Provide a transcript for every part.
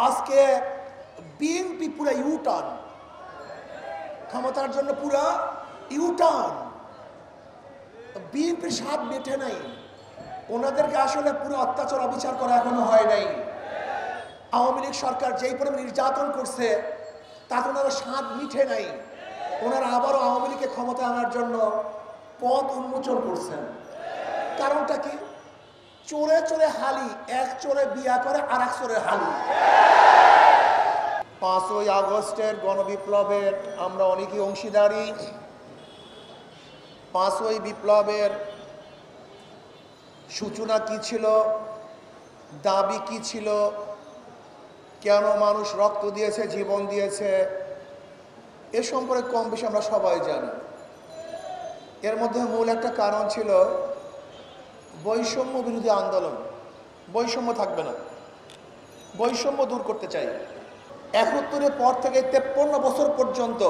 আজকে বিএনপি পুরো ইউটার্ন, ক্ষমতার জন্য পুরো ইউটার্ন। বিএনপির স্বাদ মেটে নাই, ওনাদেরকে আসলে পুরো অত্যাচার অবিচার করা এখনো হয় নাই। আওয়ামী লীগ সরকার যেই পরিমাণ নির্যাতন করছে তাতে ওনারা স্বাদ মিঠে নাই। ওনারা আবারও আওয়ামী লীগকে ক্ষমতা আনার জন্য পথ উন্মোচন করছেন। কারণটা কি? চোরে চোরে হালি, এক চোরে বিয়া করে আর এক চোরে হালি। 5ই আগস্টের গণবিপ্লবের আমরা অনেকেই অংশীদারি। 5ই বিপ্লবের সূচনা কি ছিল, দাবি কি ছিল, কেন মানুষ রক্ত দিয়েছে, জীবন দিয়েছে, এ সম্পর্কে কম বেশি আমরা সবাই জানি। এর মধ্যে মূল একটা কারণ ছিল বৈষম্য বিরোধী আন্দোলন। বৈষম্য থাকবে না, বৈষম্য দূর করতে চাই। 71-এর পর থেকে 53 বছর পর্যন্ত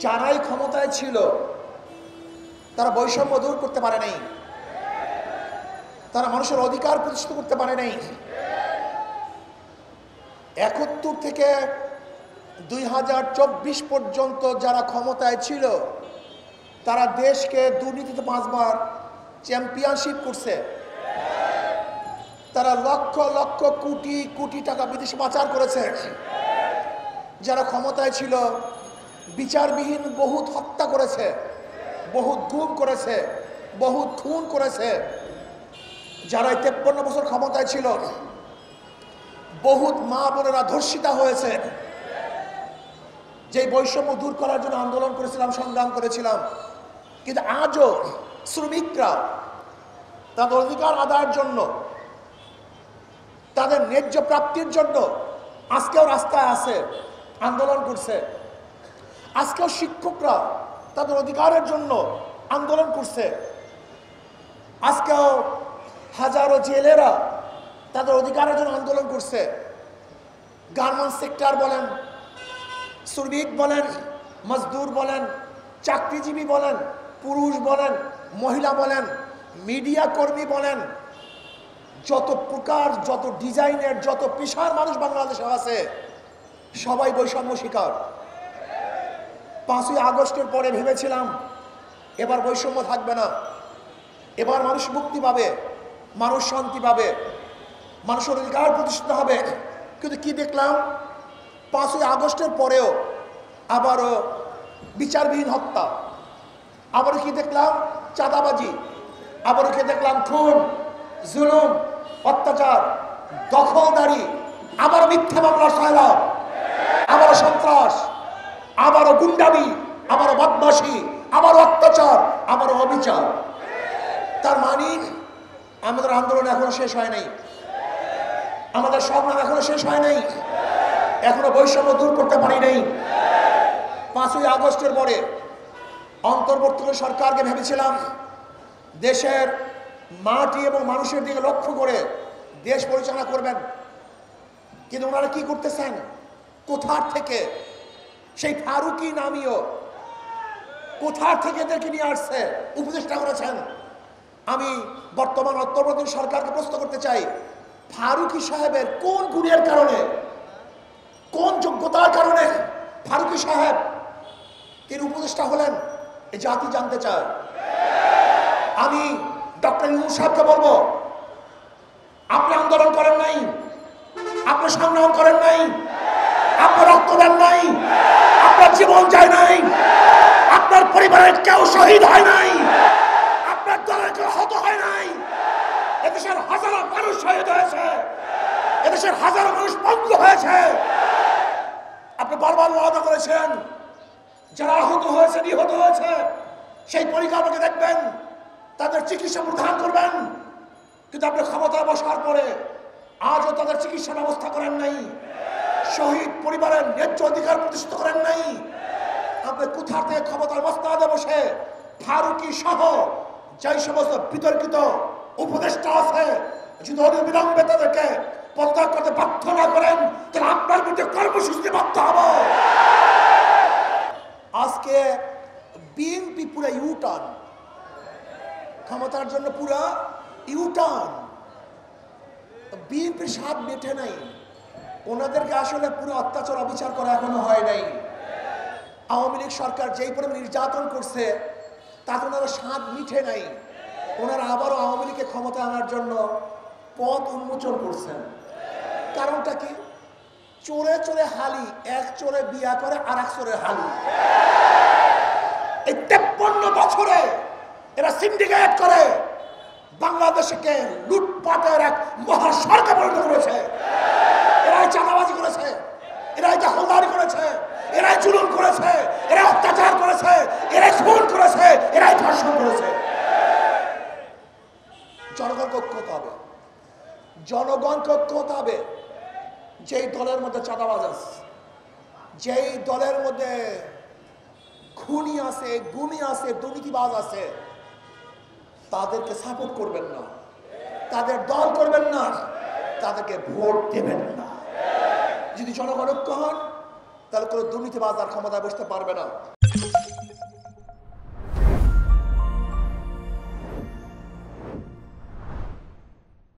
যারাই ক্ষমতায় ছিল তারা বৈষম্য দূর করতে পারে নাই, তারা মানুষের অধিকার প্রতিষ্ঠিত করতে পারে নাই। 71 থেকে 2024 পর্যন্ত যারা ক্ষমতায় ছিল তারা দেশকে দুর্নীতিতে 5 বার চ্যাম্পিয়নশিপ করছে। তারা লক্ষ লক্ষ কোটি কোটি টাকা বিদেশে পাচার করেছে। যারা ক্ষমতায় ছিল বিচারবিহীন বহুত হত্যা করেছে, বহুত গুম করেছে, বহুত খুন করেছে। যারা 53 বছর ক্ষমতায় ছিল বহুত মা বোনেরা ধর্ষিতা হয়েছে। যে বৈষম্য দূর করার জন্য আন্দোলন করেছিলাম, সংগ্রাম করেছিলাম, কিন্তু আজও শ্রমিকরা তাদের অধিকার আদায়ের জন্য, তাদের ন্যায্য প্রাপ্তির জন্য আজকেও রাস্তায় আছে, আন্দোলন করছে। আজকেও শিক্ষকরা তাদের অধিকারের জন্য আন্দোলন করছে। আজকেও হাজারো জেলেরা তাদের অধিকারের জন্য আন্দোলন করছে। গার্মেন্টস সেক্টর বলেন, শ্রমিক বলেন, মজদুর বলেন, চাকরিজীবী বলেন, পুরুষ বলেন, মহিলা বলেন, মিডিয়া কর্মী বলেন, যত প্রকার, যত ডিজাইনের, যত পেশার মানুষ বাংলাদেশে আছে সবাই বৈষম্য শিকার। 5ই আগস্টের পরে ভেবেছিলাম এবার বৈষম্য থাকবে না, এবার মানুষ মুক্তি পাবে, মানুষ শান্তি পাবে, মানুষের অধিকার প্রতিষ্ঠিত হবে। কিন্তু কি দেখলাম? 5ই আগস্টের পরেও আবারও বিচারবিহীন হত্যা, আবারও কি দেখলাম? চাঁদাবাজি, আবারও কি দেখলাম? খুন, জুলুম, অত্যাচার, দখলদারি, আবারও মিথ্যা মামলা সয়লাভ, আবারও সন্ত্রাস, আবারও গুন্ডামি, আবারও বদমাশি, আবারও অত্যাচার, আবারও অবিচার। তার মানে আমাদের আন্দোলন এখনো শেষ হয় নাই, আমাদের সংগ্রাম এখনো শেষ হয় নাই, এখনো বৈষম্য দূর করতে পারি নাই। 5ই আগস্টের পরে অন্তর্বর্তীকালীন সরকারকে ভেবেছিলাম দেশের মাটি এবং মানুষের দিকে লক্ষ্য করে দেশ পরিচালনা করবেন, কিন্তু ওনারা কি করতেছেন? কোথার থেকে সেই ফারুকি নামীয়, কোথার থেকে এদেরকে নিয়ে আসছে, উপদেষ্টা করেছেন। আমি বর্তমান অন্তর্বর্তীকালীন সরকারকে প্রশ্ন করতে চাই, ফারুকি সাহেবের কোন গুণের কারণে, কোন যোগ্যতার কারণে ফারুকি সাহেব তিনি উপদেষ্টা হলেন? এই জাতি জানতে চায়। আমি ডক্টর ইউনূস সাহেবকে বলবো, আপনি আন্দোলন করেন নাই, আপনি সংগ্রাম করেন নাই, আপনি রক্ত দেন নাই, আপনার জীবন যায় নাই, আপনার পরিবারের কেউ শহীদ হয় নাই, আপনার দলের কেউ হত হয় নাই। এদেশের হাজারো মানুষ শহীদ হয়েছে, এদেশের হাজারো মানুষ বন্ধ হয়েছে। আপনি বারবার ওয়াদা করেছেন যারা আহত হয়েছে, নিহত হয়েছে, সেই পরিকাঠামোকে দেখবেন, তাদের চিকিৎসা প্রদান করবেন, কিন্তু আপনি ক্ষমতা বসার পরে আজও তাদের চিকিৎসা ব্যবস্থা করেন নাই, শহীদ পরিবারের ন্যায্য অধিকার প্রতিষ্ঠিত করেন নাই। আপনি কোথা থেকে ক্ষমতার মসনদে বসে ফারুকি সহ যেই সমস্ত বিতর্কিত উপদেষ্টা আছে, যদি অবিলম্বে তাদেরকে পদত্যাগ করতে বাধ্য না করেন তাহলে আপনার বিরুদ্ধে কর্মসূচি বাধ্য হব। আজকে বিএনপি পুরো ইউটার্ন, ক্ষমতার জন্য পুরো ইউটার্ন। বিএনপির স্বাদ মেটে নাই, ওনাদেরকে আসলে পুরো অত্যাচার অবিচার করা এখনো হয় নাই। আওয়ামী লীগ সরকার যেই পরিমাণ নির্যাতন করছে তাতে ওনারা স্বাদ মিঠে নাই। ওনারা আবারও আওয়ামী লীগকে ক্ষমতা আনার জন্য পথ উন্মোচন করছেন। কারণটা কি? চোরে চোরে হালি, এক চোরে বিয়া করে আর এক চোরে হালি। এই 53 বছরে এরা সিন্ডিকেট করে বাংলাদেশকে লুটপাটের এক মহাসড়কে পরিণত করেছে। এরাই চাঁদাবাজি করেছে, এরাই দখলদারি করেছে, এরাই জুলুম করেছে, এরাই অত্যাচার করেছে, এরাই খুন করেছে, এরাই ধর্ষণ করেছে। জনগণকে ঐক্য হতে হবে, জনগণকে ঐক্য হতে হবে। যেই দলের মধ্যে চাঁদাবাজ আছে, যেই দলের মধ্যে খুনি আছে, গুমি আছে, দুর্নীতিবাজ আছে, তাদেরকে সাপোর্ট করবেন না, তাদের দল করবেন না, তাদেরকে ভোট দেবেন না। যদি জনগণ ঐক্য হন তাহলে কোনো দুর্নীতিবাজ আর ক্ষমতায় বসতে পারবে না।